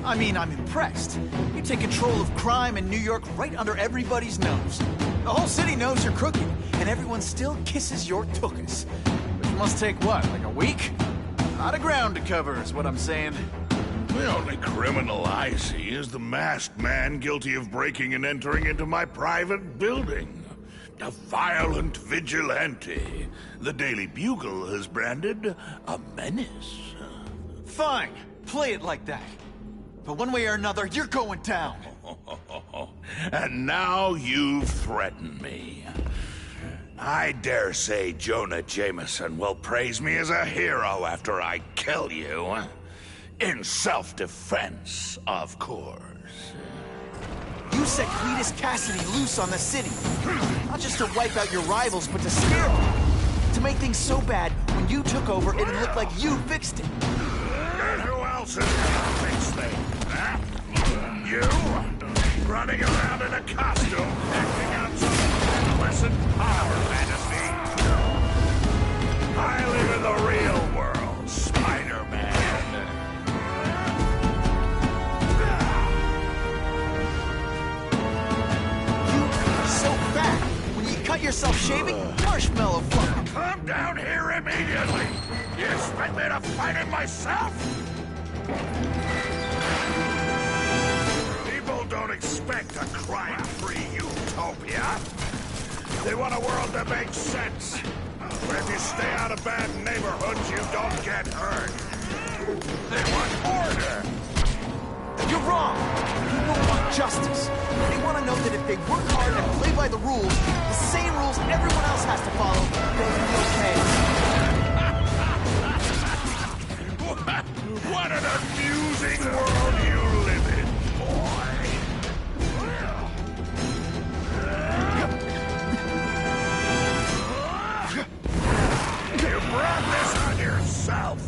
I mean, I'm impressed. You take control of crime in New York right under everybody's nose. The whole city knows you're crooked, and everyone still kisses your tuchus. Which must take what, like a week? A lot of ground to cover is what I'm saying. The only criminal I see is the masked man guilty of breaking and entering into my private building. A violent vigilante. The Daily Bugle has branded a menace. Fine, play it like that. But one way or another, you're going down. And now you've threatened me. I dare say Jonah Jameson will praise me as a hero after I kill you. In self-defense, of course. You set Cletus Cassidy loose on the city. Not just to wipe out your rivals, but to scare them. To make things so bad, when you took over, it'd look like you fixed it. And who else is gonna fix things, huh? You? Running around in a costume, acting out some adolescent power fantasy. I live in the real world, Spider-Man. So fat. When you cut yourself shaving, marshmallow fun. Come down here immediately. You expect me to fight it myself? People don't expect a crime-free utopia. They want a world that makes sense. Where if you stay out of bad neighborhoods, you don't get hurt. They want order. You're wrong. People want justice. They want to know that if they work hard and play by the rules, the same rules everyone else has to follow, they'll be okay. What an amusing world you live in, boy. You brought this on yourself.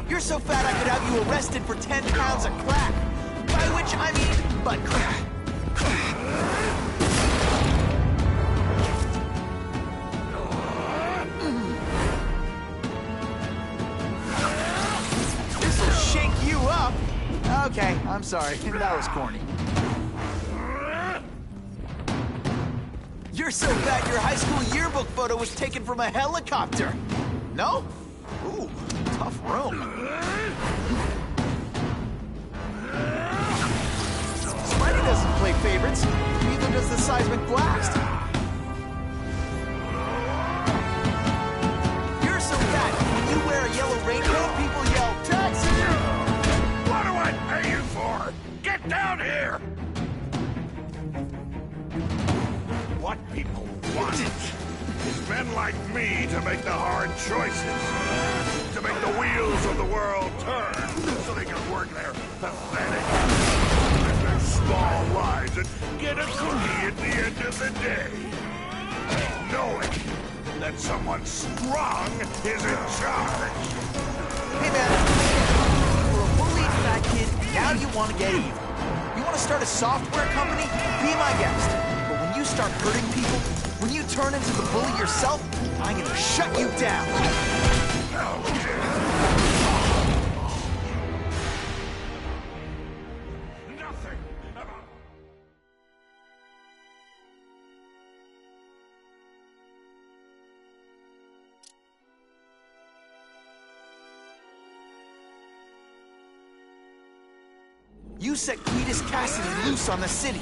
You're so fat I could have you arrested for 10 pounds of crack. By which I mean butt crack. This'll shake you up. Okay, I'm sorry. That was corny. You're so fat your high school yearbook photo was taken from a helicopter. No? Ooh, tough room. Spidey doesn't play favorites. Neither does the seismic blast. You're so fat, when you wear a yellow raincoat, people yell, taxi! What do I pay you for? Get down here! What people want is men like me to make the hard choices. To make the wheels of the world turn so they can work their pathetic, their small lives and get a cookie at the end of the day. Knowing that someone strong is in charge. Hey man, you're a bullied fat kid, and now you want to get even. You want to start a software company? Be my guest. But when you start hurting people, when you turn into the bully yourself, I'm gonna shut you down. Nothing about... You set Cletus Cassidy loose on the city.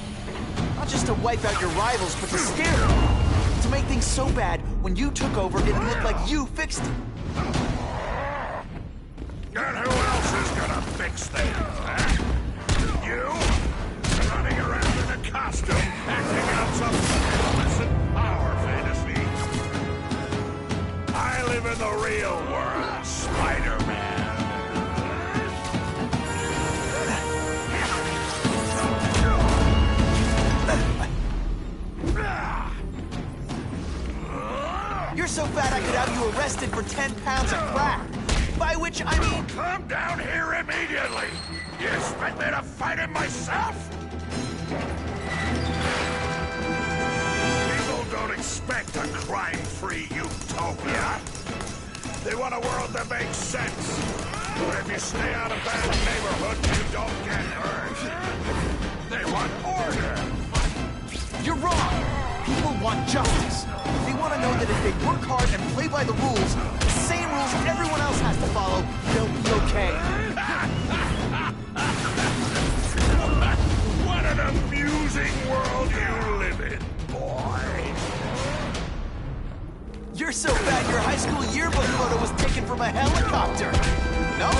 Not just to wipe out your rivals, but to scare them. To make things so bad, when you took over, it looked like you fixed it. And who else is gonna fix things, huh? You? Running around in a costume, acting out some adolescent power fantasy. I live in the real world, Spider-Man. You're so fat I could have you arrested for 10 pounds of crack. By which I mean... Come down here immediately! You expect me to fight it myself? crime-free utopia. They want a world that makes sense. But if you stay out of bad neighborhoods, you don't get hurt. They want order. You're wrong! People want justice. They want to know that if they work hard and play by the rules, the same rules everyone else has to follow, they'll be okay. What an amusing world you live in, boy. You're so fat your high school yearbook photo was taken from a helicopter. No?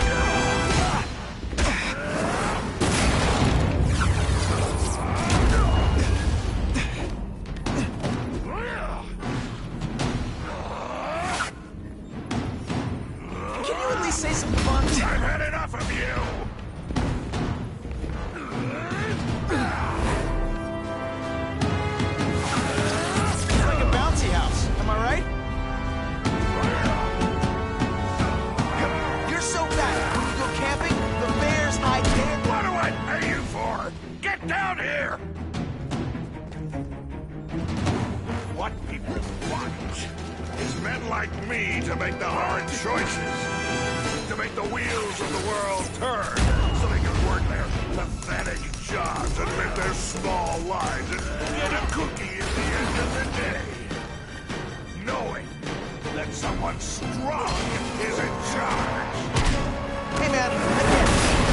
Can you at least say some fun? I've had enough of you. It's like a bouncy house, am I right? You're so fat, when you go camping, the bears hide there. What do I pay you for? Get down here! What people want is men like me to make the hard choices. To make the wheels of the world turn so they can work their pathetic jobs and live their small lives and get a cookie at the end of the day. Knowing that someone strong is in charge. Hey man, again,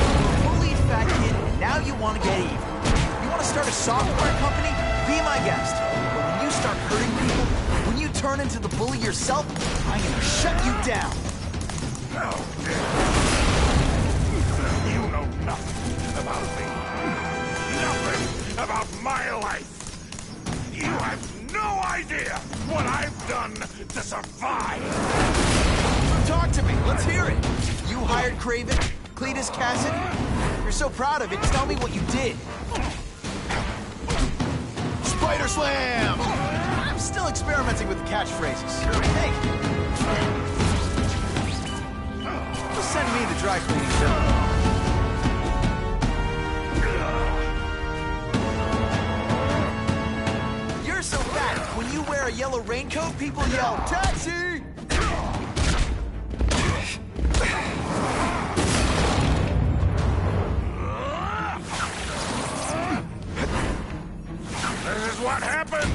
you're a bullied fat kid, and now you want to get even. You want to start a software company? Be my guest. But when you start hurting people, when you turn into the bully yourself, I'm gonna shut you down. Oh, dear. You know nothing about me. Nothing about my life. You have no idea what I've done to survive. Talk to me, let's hear it. You hired Craven, Cletus Cassidy? You're so proud of it, tell me what you did. Spider Slam! I'm still experimenting with the catchphrases. Hey! Just send me the dry cleaning bill. You're so fat, when you wear a yellow raincoat, people yell, "Taxi!" This is what happened.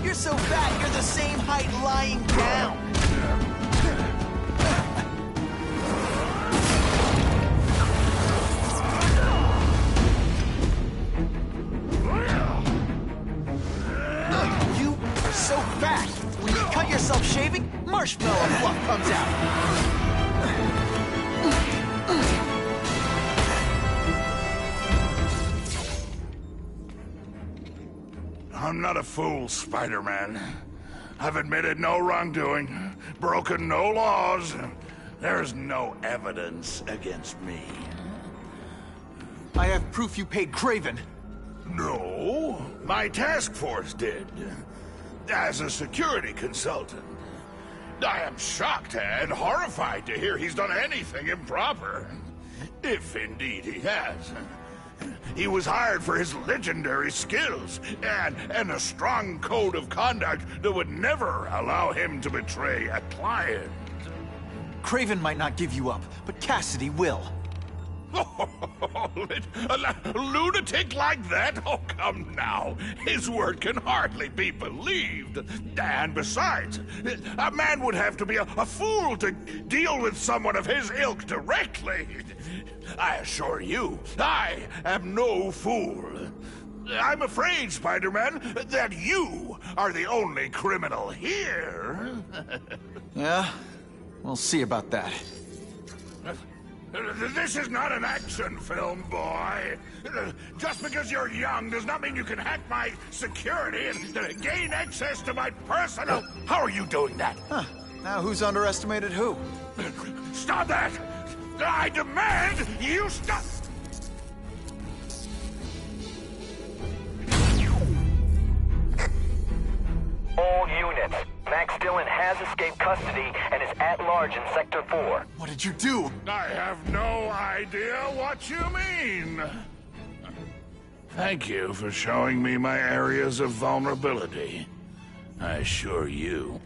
You're so fat, you're the same height lying down. You are so fat. When you cut yourself shaving, marshmallow fluff comes out. I'm not a fool, Spider-Man. I've admitted no wrongdoing, broken no laws. There's no evidence against me. I have proof you paid Craven. No, my task force did. As a security consultant. I am shocked and horrified to hear he's done anything improper. If indeed he has. He was hired for his legendary skills and a strong code of conduct that would never allow him to betray a client. Craven might not give you up, but Cassidy will. A lunatic like that? Oh, come now. His word can hardly be believed. And besides, a man would have to be a fool to deal with someone of his ilk directly. I assure you, I am no fool. I'm afraid, Spider-Man, that you are the only criminal here. Yeah? We'll see about that. This is not an action film, boy. Just because you're young does not mean you can hack my security and gain access to my personal... How are you doing that? Huh. Now who's underestimated who? Stop that! I demand you stop! All units. Max Dillon has escaped custody and is at large in Sector 4. What did you do? I have no idea what you mean. Thank you for showing me my areas of vulnerability. I assure you.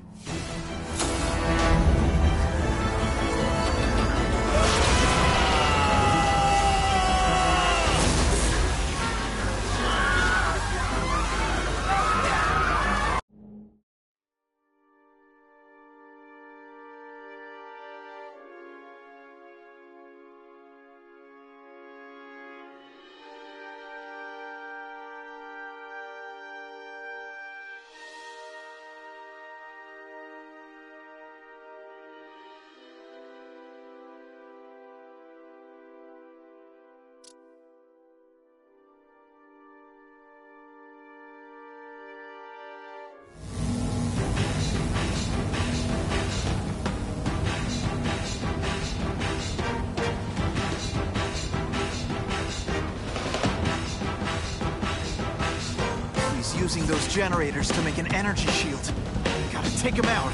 Using those generators to make an energy shield. Gotta take him out.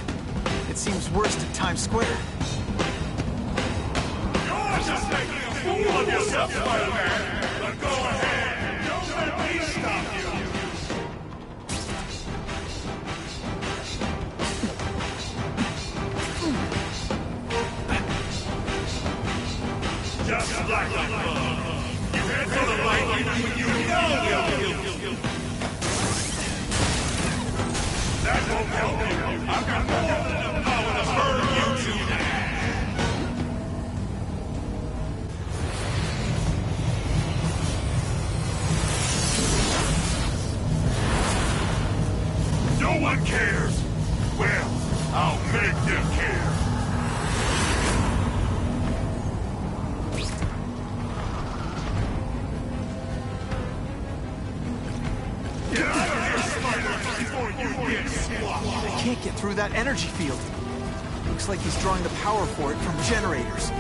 It seems worst at Times Square. You're just making a fool of yourself, Spider-Man! But go ahead! Don't let me stop you! Just like a bug. You head for the light even when you know. That won't help you. I've got more than enough power to burn you to death. No one cares. Well, I'll make them care. Get out of here, Spider, before you get squashed. I can't get through that energy field. Looks like he's drawing the power for it from generators.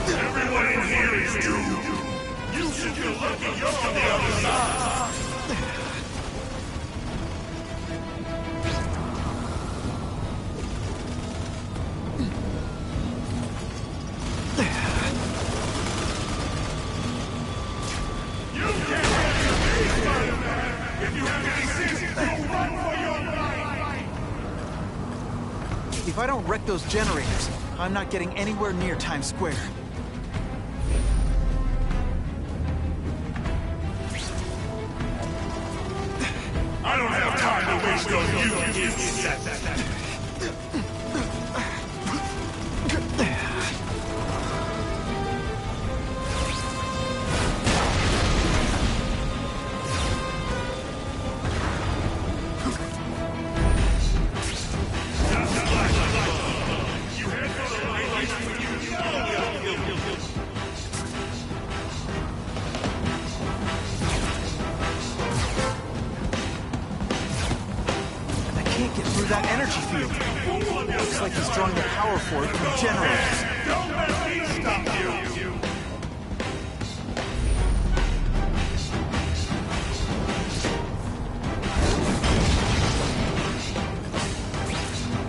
Everyone in here is doomed. You should feel lucky you're on the other side. If I don't wreck those generators, I'm not getting anywhere near Times Square. I don't have time to waste on you, insect. That energy field. Looks like he's drawing the power for it from generators. Don't let me stop you!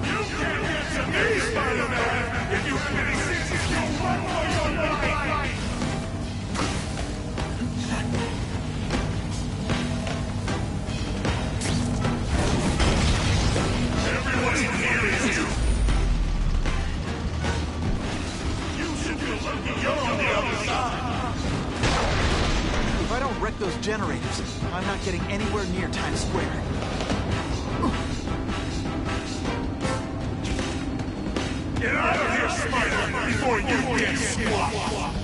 You can't get to me, Spider-Man! If you have any sense, you'll run for your life! Everyone in here is you! You should feel lucky you're on the other side! If I don't wreck those generators, I'm not getting anywhere near Times Square. Get out of here, Spider, before you get squashed!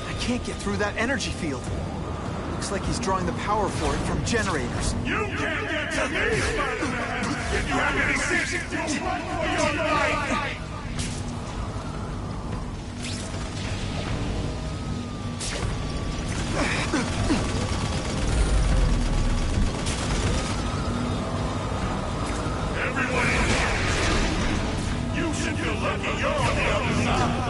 I can't get through that energy field. Looks like he's drawing the power for it from generators. You can't get to me, Spider-Man! If you have any sense, you'll run for your life! Everyone in here, you should feel lucky you're on the other side.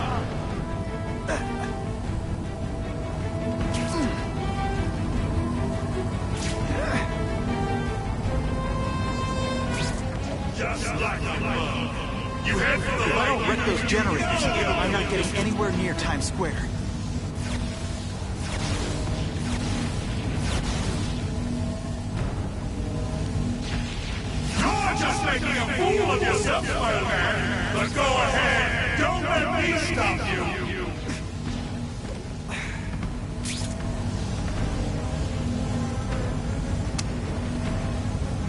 Just like my love. You head for the If I don't light. wreck those generators, I'm not getting anywhere near Times Square. You're just making a fool of yourself, Spider-Man. But go ahead. Don't let me stop you.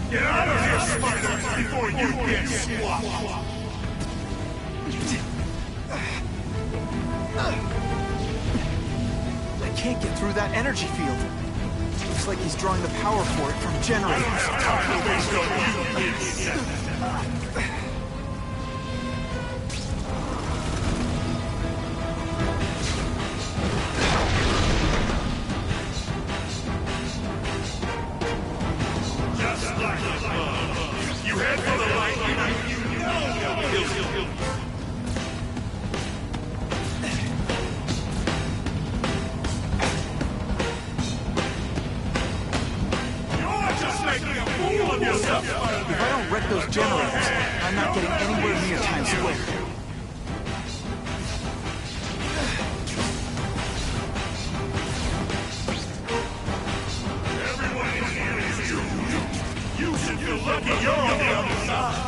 Get out of here, Spider, before you get swapped. I can't get through that energy field. Looks like he's drawing the power for it from I don't generators. have time to waste on you, insect. Just like the bug. You head for the light, you know you'll kill. You're just making a fool of yourself, Spider-Man. If I don't wreck those generators, I'm not getting anywhere near Times Square. Everyone in here is you. You should feel lucky you're on the other side.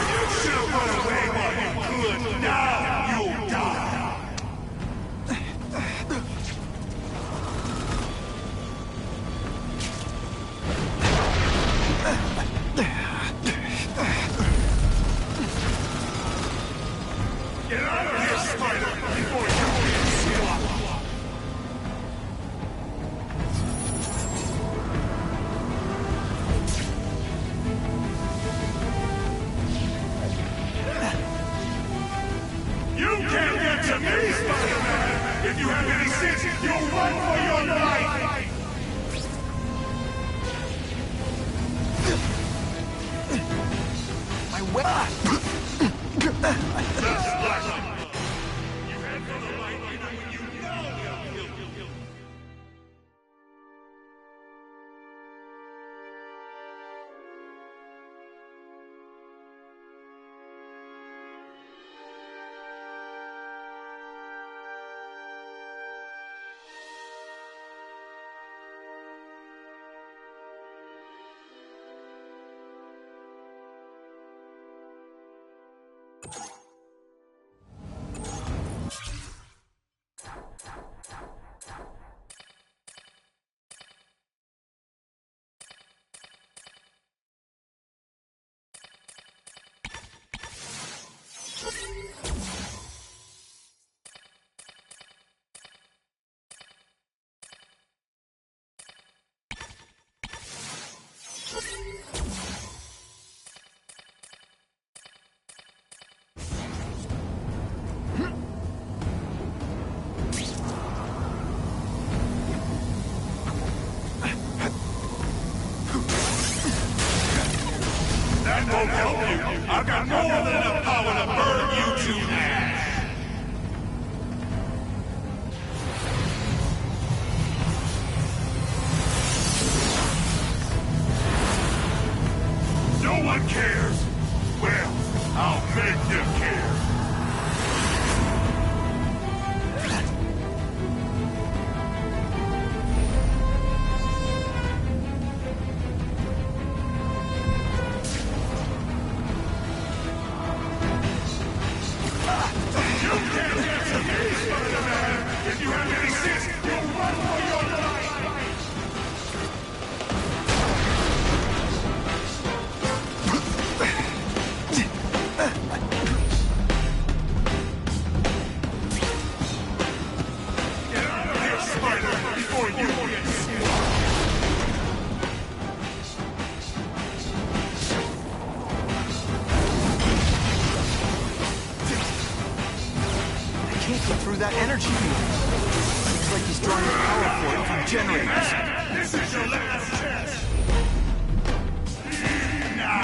You should have run away while you could. Now you'll die. Get out of here, Spider, before you get swapped. You can't get to me, Spider-Man! If you have any sense, you'll run for your life! My weapon! Just like you head for the light, you know you'll kill. That won't help you. I've got more than enough power to burn you to ash. No one cares. Well, I'll make them care. You can't get to me, Spider-Man! If you have any sense, you'll run for your life! get through that energy field. Looks like he's drawing the power for it from generators. This is your last chance. Now.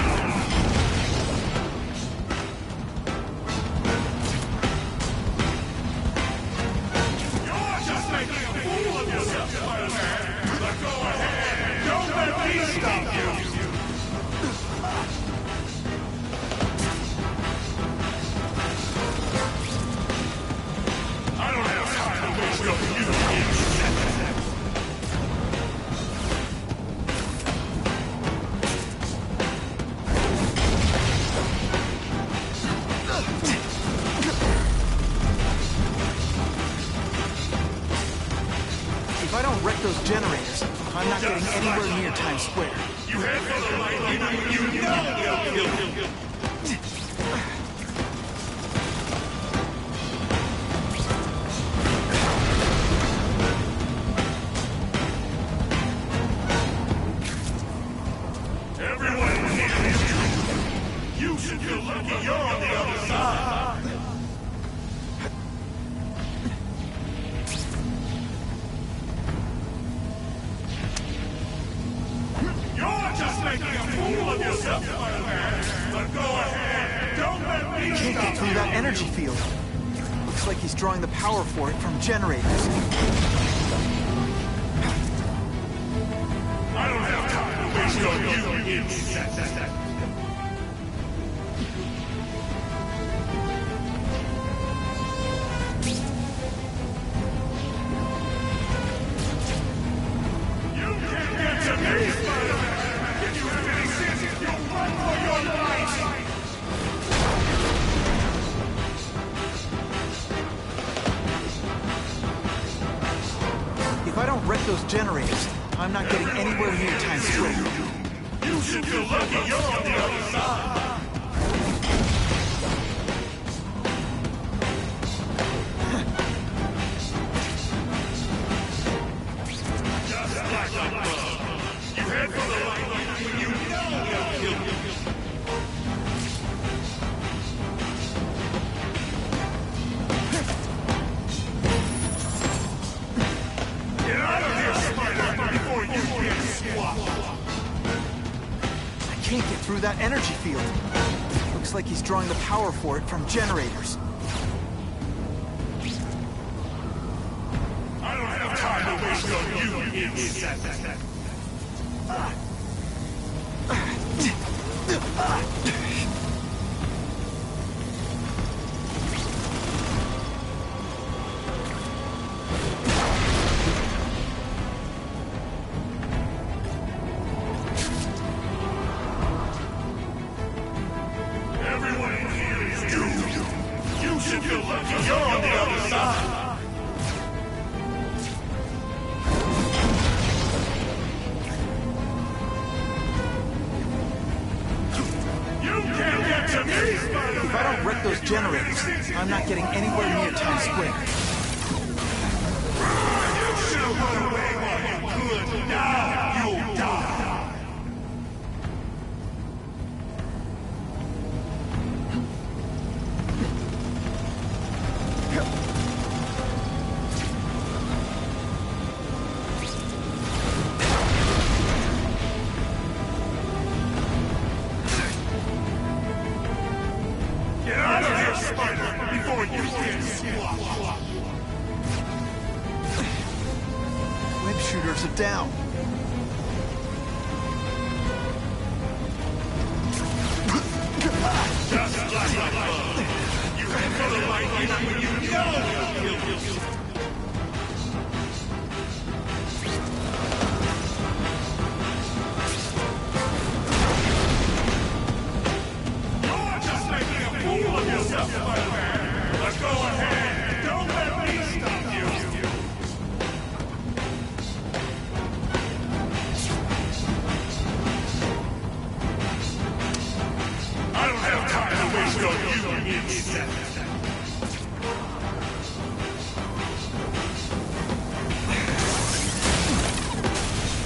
You're just making a fool of yourself, Spider-Man. But go ahead. Don't let me stop you. I don't have time to waste on you. If I don't wreck those generators, I'm not getting anywhere near Times Square. You head for the light, you know. Everyone here is true. You should feel lucky you're on the other side. You're just making a fool of yourself, Spider-Man. But go ahead. Don't let me Can't get through that energy field. Looks like he's drawing the power for it from generators. I don't have time to waste on you, insect. You can't get to me, Spider-Man! If you have any sense, you'll run for your life! If I don't wreck those generators, I'm not getting anywhere near Times Square. You should feel lucky you're on the other side! Just like a bug. You head for the light when you know they'll kill you. Get out of here, Spider, before you get squashed. I can't get through that energy field. Looks like he's drawing the power for it from generators. I don't have time to waste on you, insect. Everyone in here is doomed. You should feel lucky you're on the other side. You can't get to me, Spider-Man! If I don't wreck those generators, I'm not getting anywhere near Times Square. You should have run away while you could. Now you'll die. Get out of here, Spider, before you get squashed. Web shooters are down. Just like a bug. You head for the light when you know they'll kill you. You're just making a fool of yourself, Spider-Man. But go ahead. Don't let me stop you. I don't have time to waste on you, insect.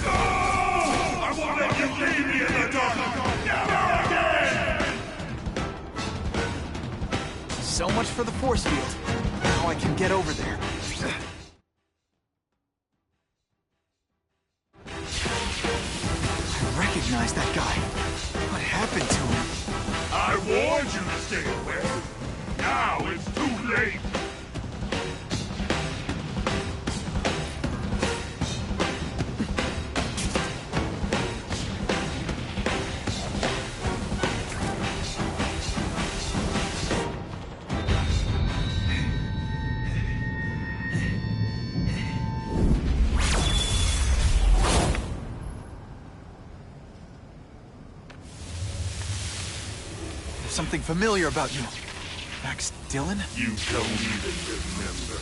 I won't let you leave me in the dark. Never again! So much for the force field. Now how I can get over there. I recognize that guy. What happened to him? I warned you to stay away. Now it's too late. Something familiar about you. Max Dillon? You don't even remember.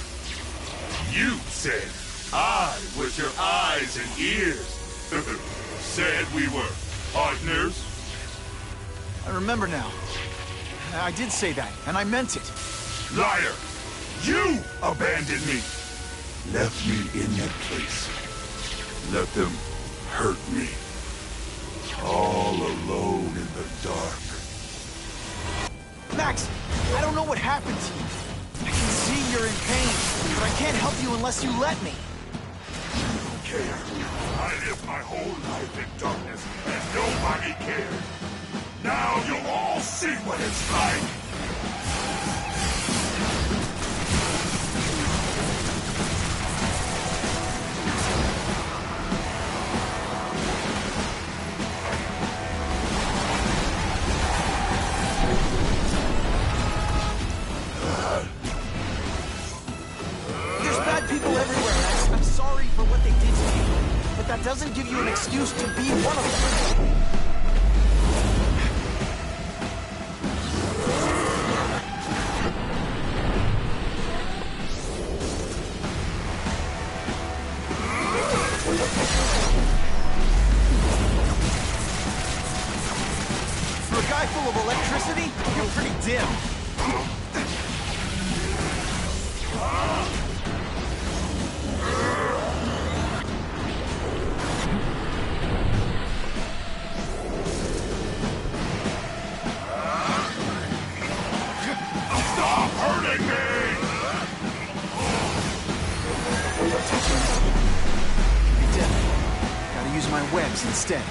You said I was your eyes and ears. Said we were partners. I remember now. I did say that, and I meant it. Liar! You abandoned me. Left me in that place. Let them hurt me. All alone in the dark. Max, I don't know what happened to you. I can see you're in pain, but I can't help you unless you let me. I don't care. I lived my whole life in darkness, and nobody cared. Now you'll all see what it's like. People everywhere, Max. I'm sorry for what they did to you, but that doesn't give you an excuse to be one of them. For a guy full of electricity, you're pretty dim. My webs instead.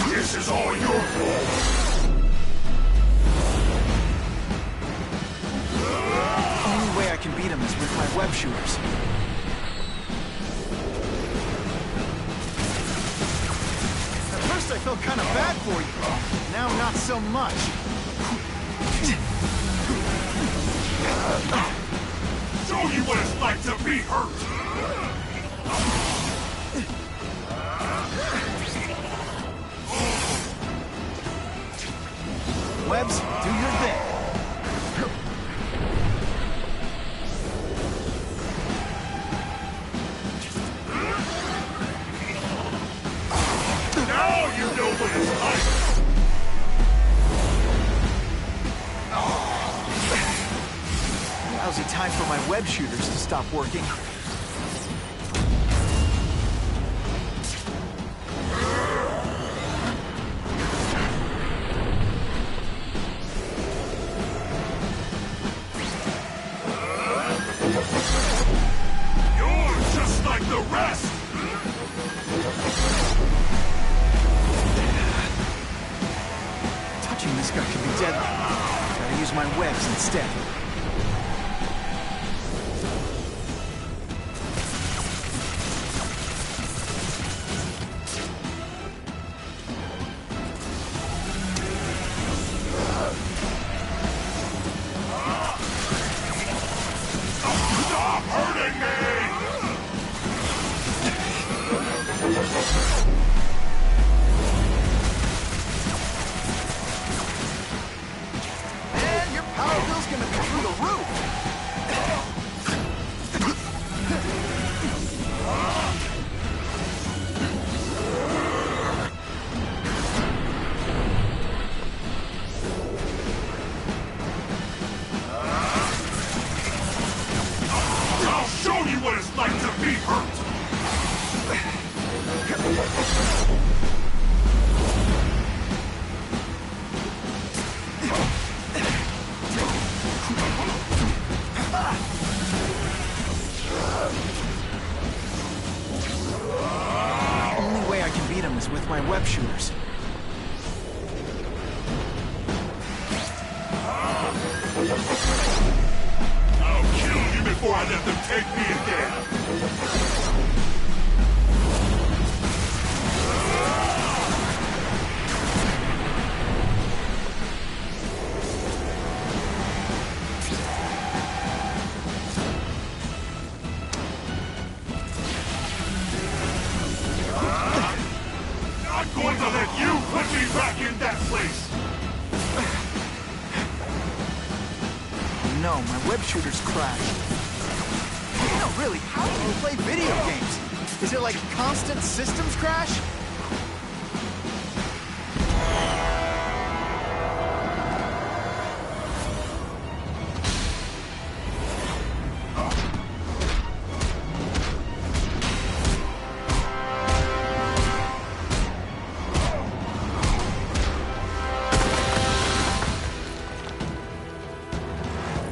This is all your fault. Only way I can beat him is with my web shooters. At first I felt kind of bad for you. Now, not so much. Show you what it's like to be hurt. Webs, do your thing. Now you know what it's like. Lousy time for my web shooters to stop working. You're just like the rest! Touching this guy can be deadly. Gotta use my webs instead. Stop hurting me! Man, your power bill's gonna be through the roof! I'll show you what it's like to be hurt! my web shooters. I'll kill you before I let them take me again! Not going to let you put me back in that place! No, my web shooters crashed. No, really, how do you play video games? Is it like constant systems crash?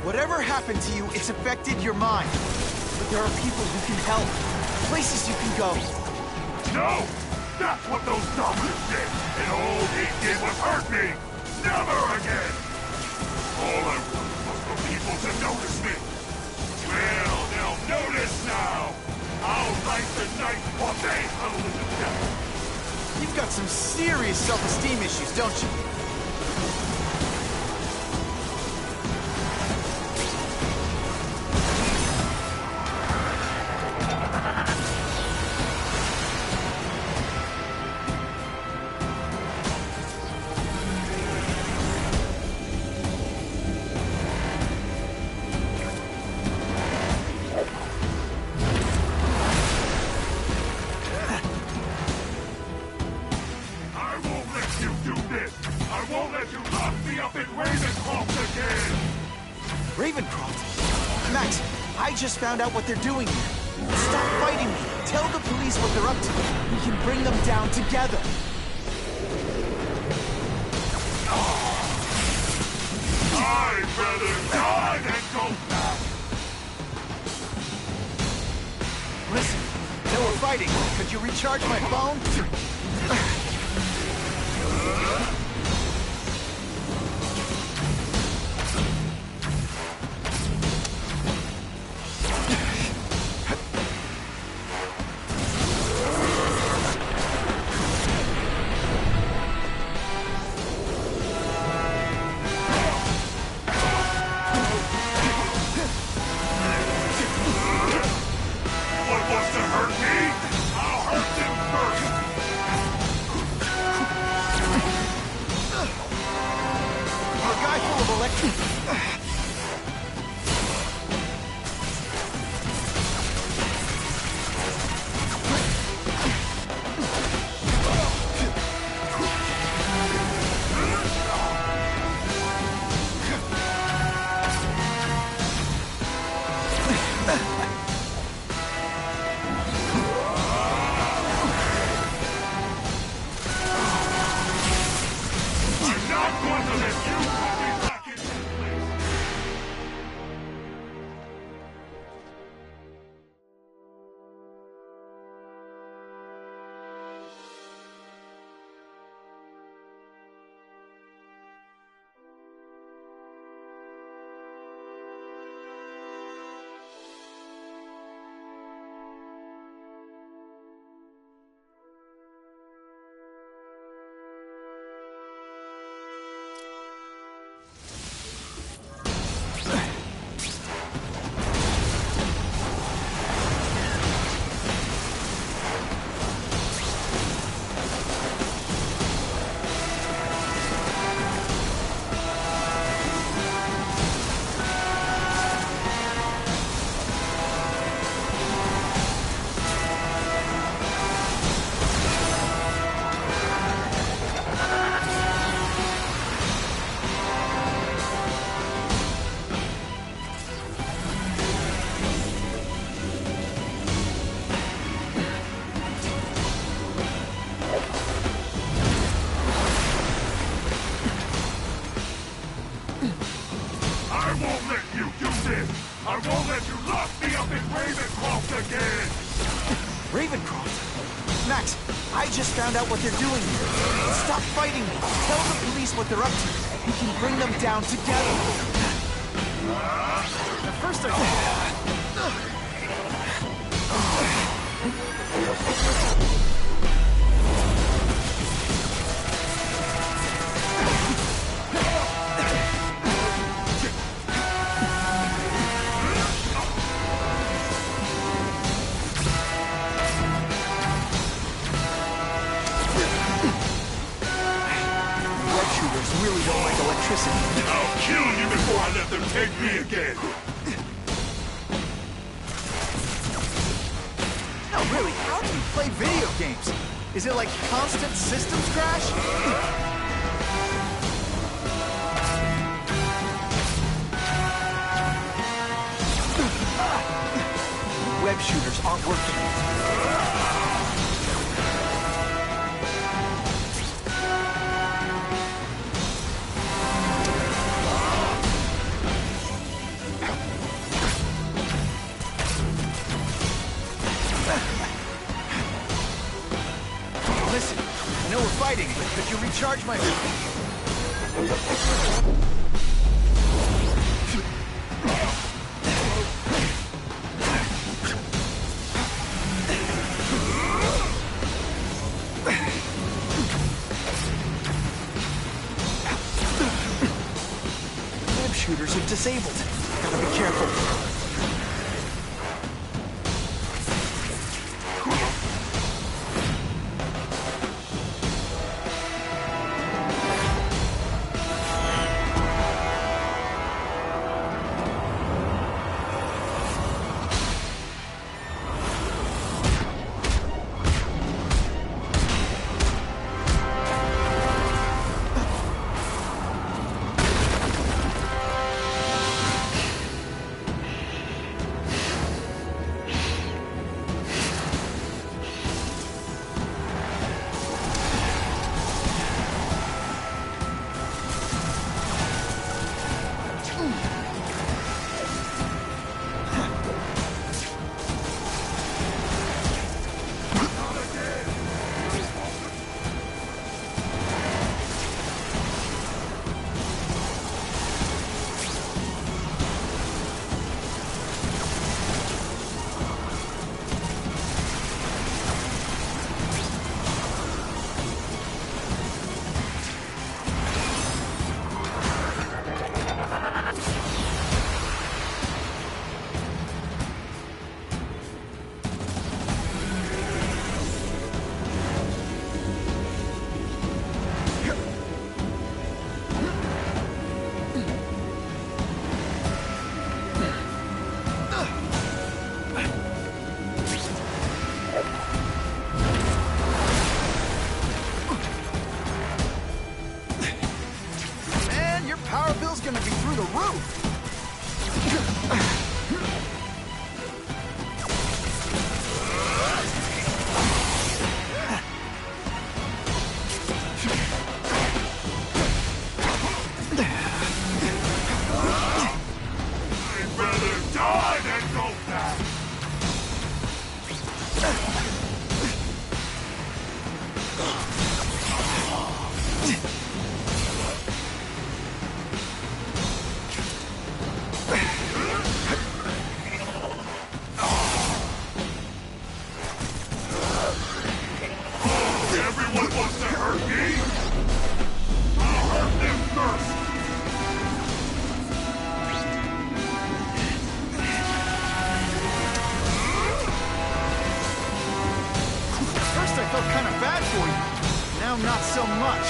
Whatever happened to you, it's affected your mind. But there are people who can help. Places you can go. No! That's what those doctors did! And all he did was hurt me! Never again! All I wanted was for people to notice me! Well, they'll notice now! I'll write the night while they huddle in the death! You've got some serious self-esteem issues, don't you? Ravencroft? Max, I just found out what they're doing here. Stop fighting me. Tell the police what they're up to. We can bring them down together. I'd rather die than go back! Listen, they were fighting. Could you recharge my phone? I won't let you lock me up in Ravencroft again! Ravencroft? Max, I just found out what they're doing here. Stop fighting me. Tell the police what they're up to. We can bring them down together. At first I really don't like electricity. I'll kill you before I let them take me again. No, really, how do you play video games? Is it like constant systems crash? Web shooters aren't working. Listen, I know we're fighting, but could you recharge my... Web shooters are disabled. Gotta be careful. Power bill's gonna be through the roof! I'd rather die than go back. Everyone wants to hurt me? I'll hurt them first! First I felt kind of bad for you. Now not so much.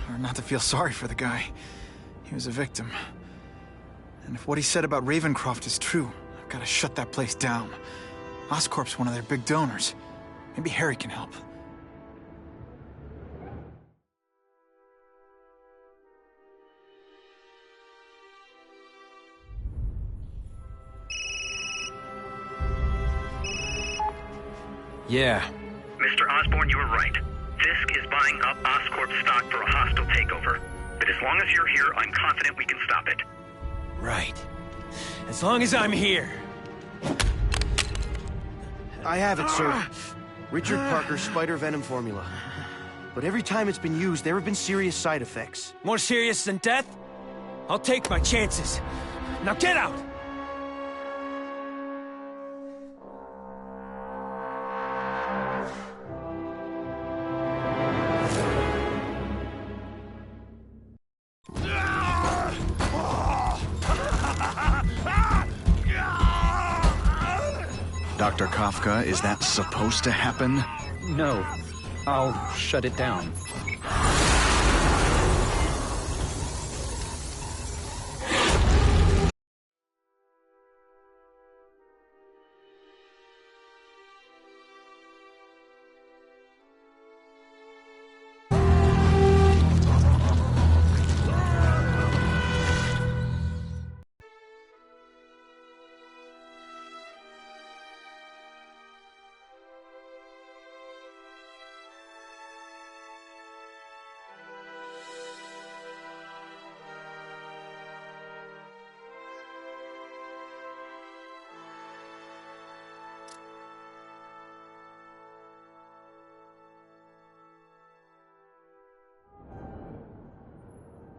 Or not to feel sorry for the guy. He was a victim. And if what he said about Ravencroft is true, I've got to shut that place down. Oscorp's one of their big donors. Maybe Harry can help. Yeah. Mr. Osborn, you were right. Fisk is buying up Oscorp stock for a hostile takeover. But as long as you're here, I'm confident we can stop it. Right. As long as I'm here. I have it, sir. Richard Parker's spider venom formula. But every time it's been used, there have been serious side effects. More serious than death? I'll take my chances. Now get out! Dr. Kafka, is that supposed to happen? No. I'll shut it down.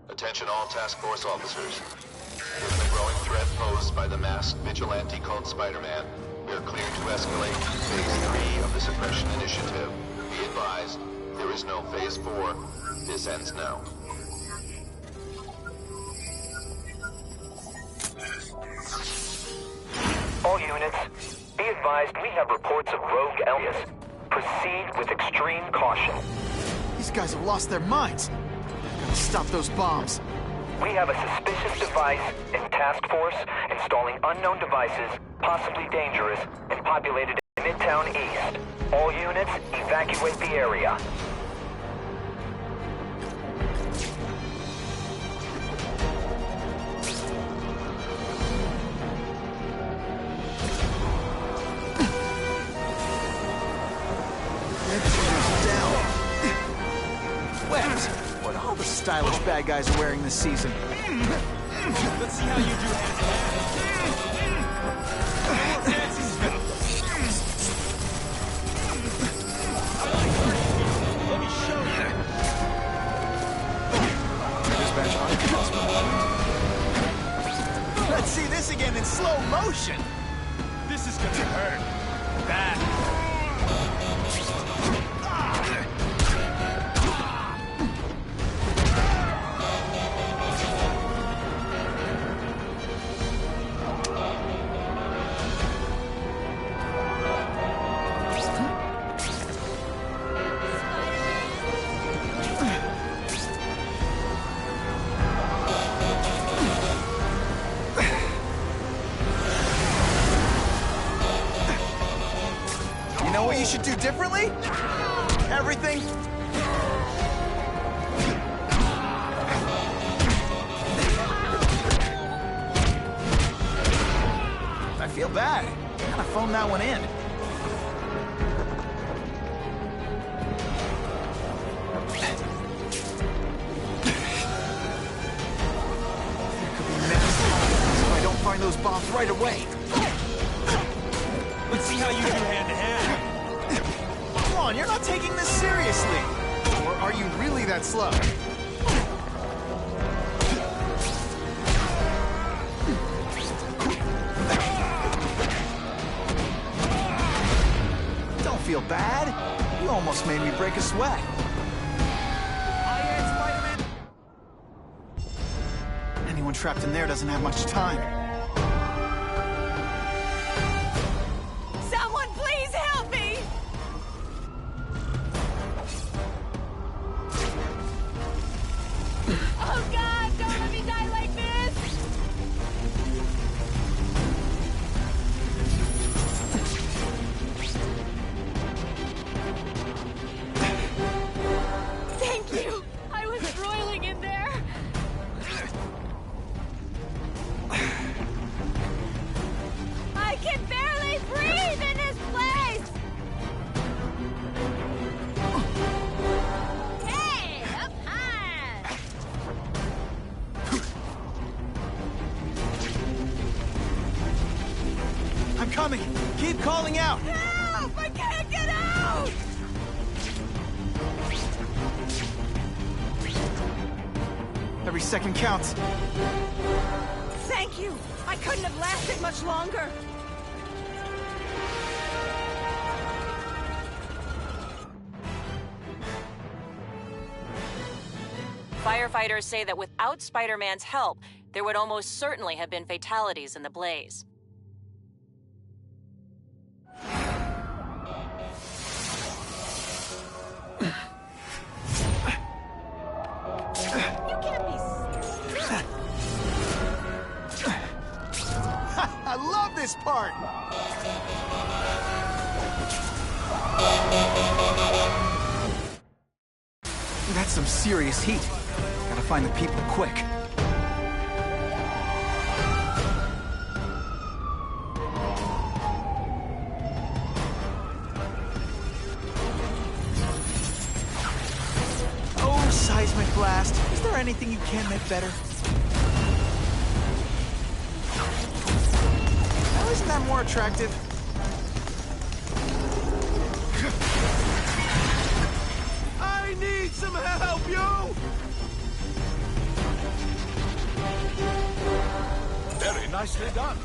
Attention all task force officers. Given the growing threat posed by the masked vigilante called Spider-Man, we are cleared to escalate Phase 3 of the Suppression Initiative. Be advised, there is no Phase 4. This ends now. All units, be advised we have reports of rogue aliens. Proceed with extreme caution. These guys have lost their minds. Gotta stop those bombs. We have a suspicious device in task force installing unknown devices, possibly dangerous, and populated in Midtown East. All units, evacuate the area. What all the stylish bad guys are wearing this season. Let's see how you do Let me show you. Let's see this again in slow motion. This is gonna hurt. Bad. You know what you should do differently? Everything. I feel bad. I phoned that one in. If I don't find those bombs right away. Let's see how you do hand-to-hand. Come on, you're not taking this seriously. Or are you really that slow? Don't feel bad. You almost made me break a sweat. Anyone trapped in there doesn't have much time. Someone please help me! coming! Keep calling out! Help! I can't get out! Every second counts. Thank you! I couldn't have lasted much longer! Firefighters say that without Spider-Man's help, there would almost certainly have been fatalities in the blaze. You can't be... I love this part! That's some serious heat. Gotta find the people quick. Oh, seismic blast. Is there anything you can make better? Now, isn't that more attractive? I need some help, yo! Very nicely done.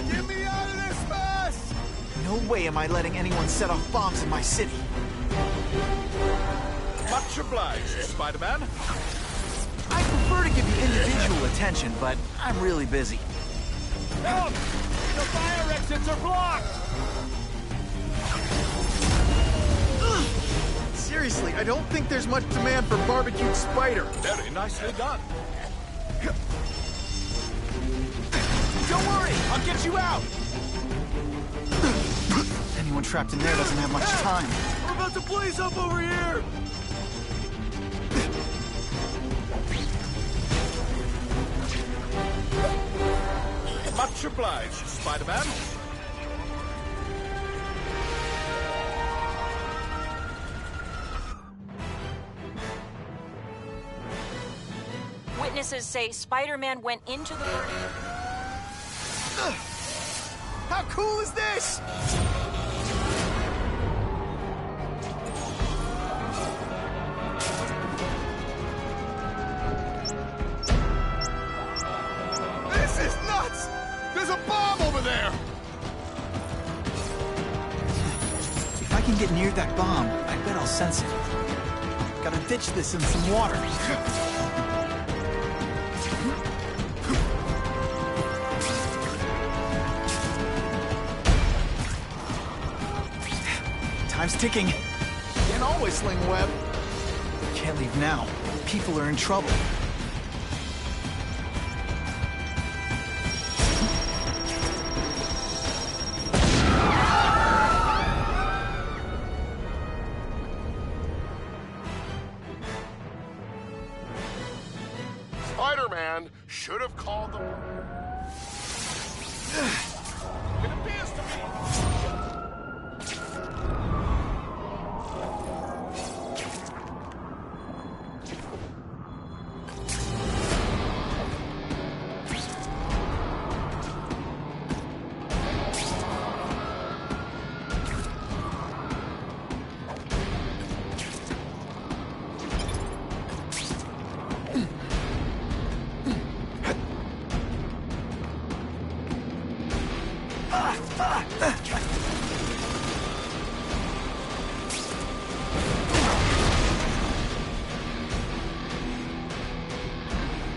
Get me out of this mess! No way am I letting anyone set off bombs in my city. Much obliged, Spider-Man. I prefer to give you individual attention, but I'm really busy. Help! The fire exits are blocked! Seriously, I don't think there's much demand for barbecued spider. Very nicely done. Don't worry, I'll get you out! Anyone trapped in there doesn't have much time. We're about to blaze up over here! Much obliged, Spider-Man. Witnesses say Spider-Man went into the burning... How cool is this? This is nuts! There's a bomb over there! If I can get near that bomb, I bet I'll sense it. Gotta ditch this in some water. Time's ticking. Can't always sling web. Can't leave now. People are in trouble. Spider-Man should have called them. It appears to me.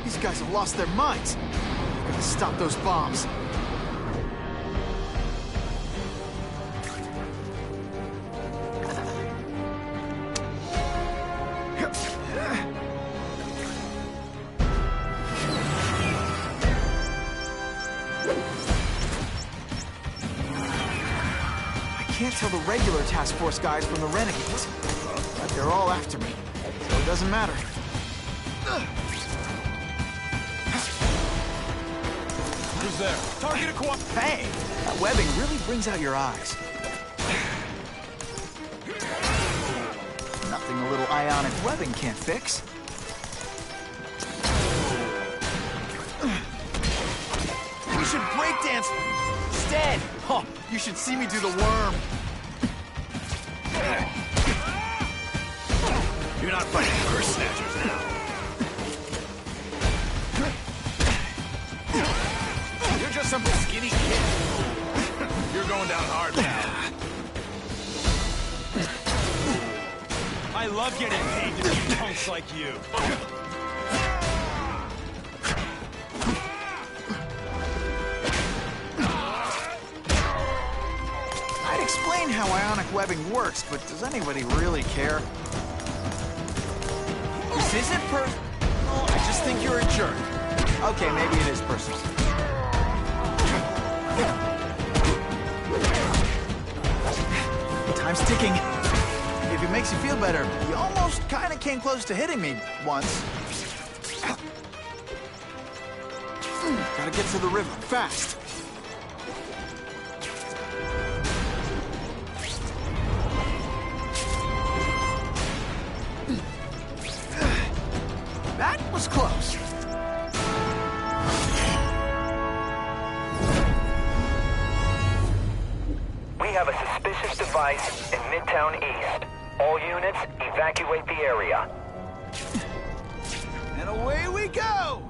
These guys have lost their minds. Gotta stop those bombs. I can't tell the regular task force guys from the renegades, but they're all after me, so it doesn't matter. Who's there? Target acquired. Hey, that webbing really brings out your eyes. Nothing a little ionic webbing can't fix. We should Vance! It's dead! Oh, you should see me do the worm. You're not fighting purse snatchers now. You're just some skinny kid. You're going down hard now. I love getting paid to beat punks like you. I'd explain how ionic webbing works, but does anybody really care? This isn't personal. I just think you're a jerk. Okay, maybe it is personal. Time's ticking. If it makes you feel better, you almost kind of came close to hitting me once. Gotta get to the river, fast. That was close. We have a suspicious device in Midtown East. All units, evacuate the area. And away we go!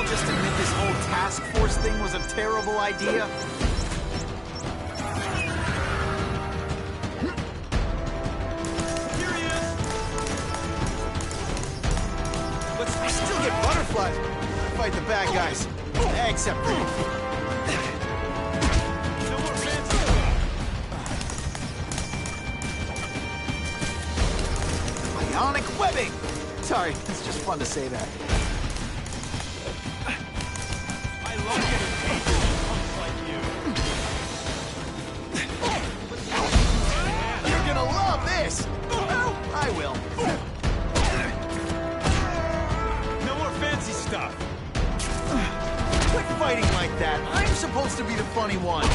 Just admit this whole task force thing was a terrible idea? Here he is. I still get butterflies when I fight the bad guys. Except for you. No more fancy stuff. Ionic webbing! Sorry, it's just fun to say that. I love getting paid to beat punks like you. You're gonna love this! Well, I will. No more fancy stuff. Quit fighting like that. I'm supposed to be the funny one.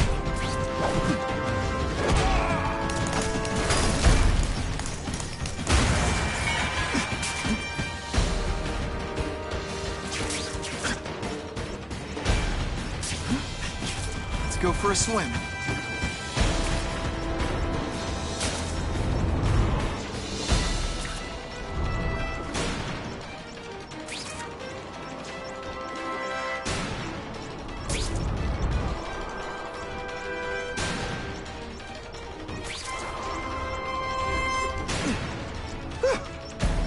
Let's go for a swim.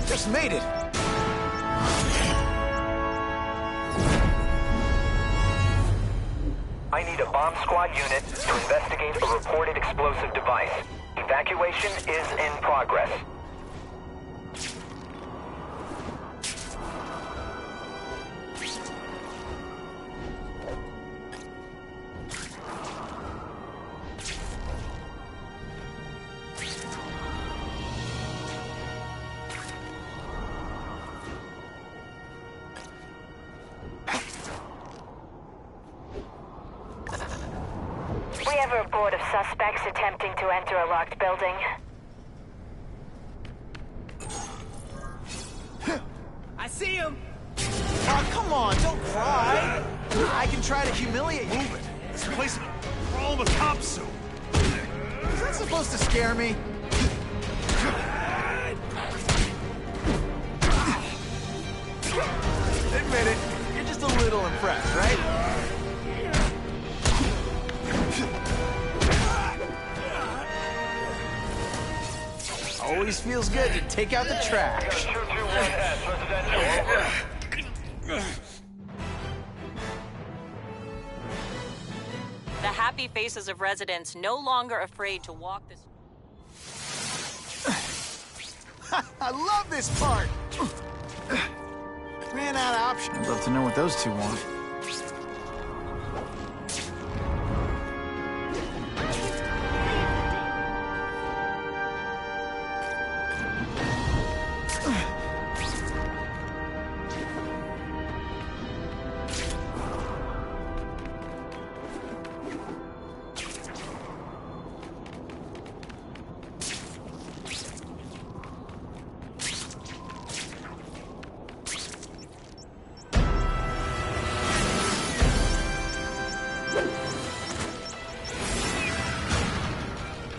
Just made it. I need a bomb squad unit to investigate a reported explosive device. Evacuation is in progress. We have a report of suspects attempting to enter a locked building. I see him. Oh, come on, don't cry. I can try to humiliate you. Move it. This place is crawling with cops soon. Is that supposed to scare me? Admit it, you're just a little impressed, right? Always feels good to take out the trash. The happy faces of residents no longer afraid to walk this. I love this part. Ran out of options. I'd love to know what those two want.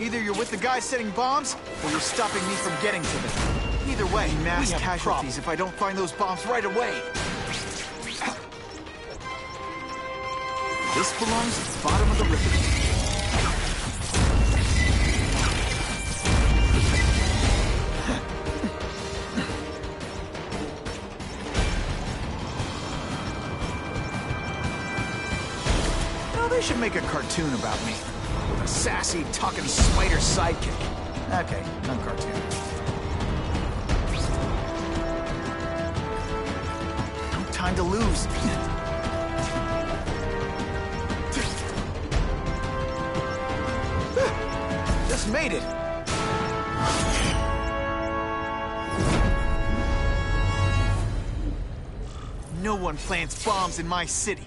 Either you're with the guys setting bombs, or you're stopping me from getting to them. Either way, mass casualties if I don't find those bombs right away. This belongs at the bottom of the river. They should make a cartoon about me. With a sassy, talking spider sidekick. Okay, no cartoon. No time to lose. Just made it. No one plants bombs in my city.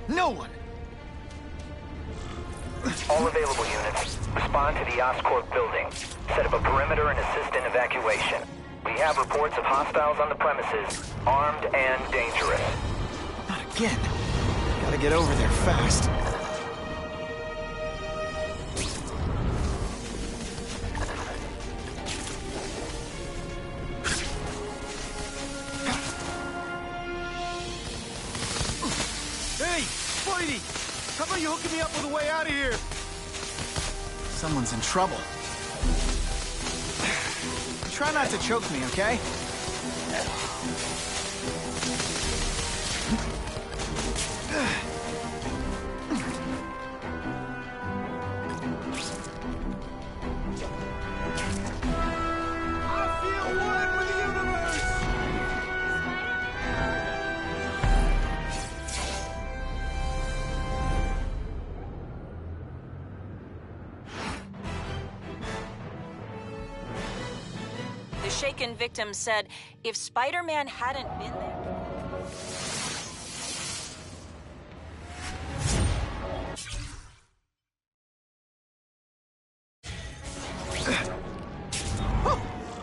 No one. All available units, respond to the Oscorp building. Set up a perimeter and assist in evacuation. We have reports of hostiles on the premises, armed and dangerous. Not again. Gotta get over there fast. Hey, Spidey! How about you hooking me up with a way out of here? Someone's in trouble. Try not to choke me, okay? The shaken victim said if Spider-Man hadn't been there...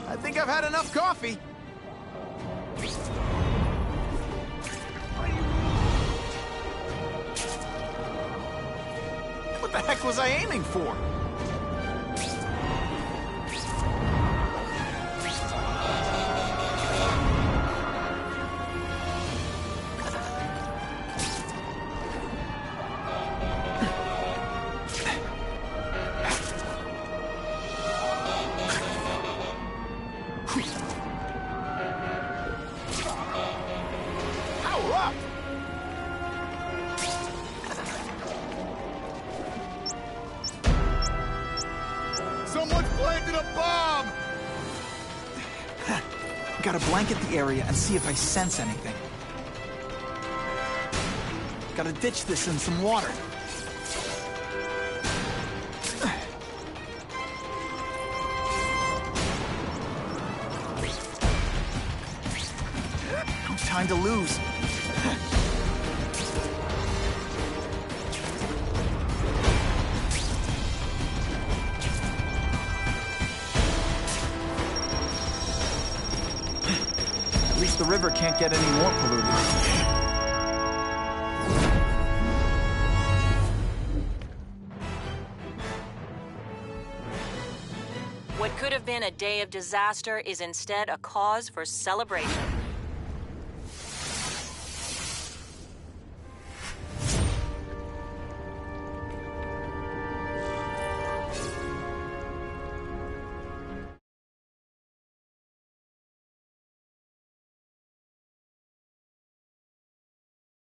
I think I've had enough coffee. What the heck was I aiming for? Someone's planted a bomb! Gotta blanket the area and see if I sense anything. Gotta ditch this in some water. No time to lose. At least the river can't get any more polluted. What could have been a day of disaster is instead a cause for celebration.